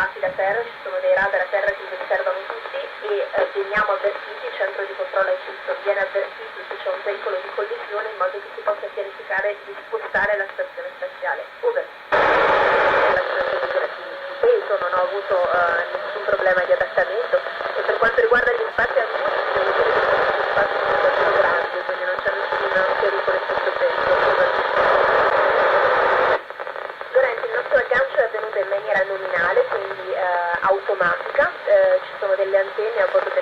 controllati da terra, ci sono dei radar a terra che li osservano tutti e veniamo avvertiti, il centro di controllo Houston viene avvertiti se c'è un pericolo di collisione in modo che si possa pianificare di spostare la stazione spaziale. Over. Peso, non ho avuto nessun problema di adattamento e per quanto riguarda gli spazi alcuni devo dire che sono gli spazi molto grandi, quindi non c'è nessun pericolo in questo senso. Lorenzo, il nostro aggancio è avvenuto in maniera nominale, quindi automatica, ci sono delle antenne a bordo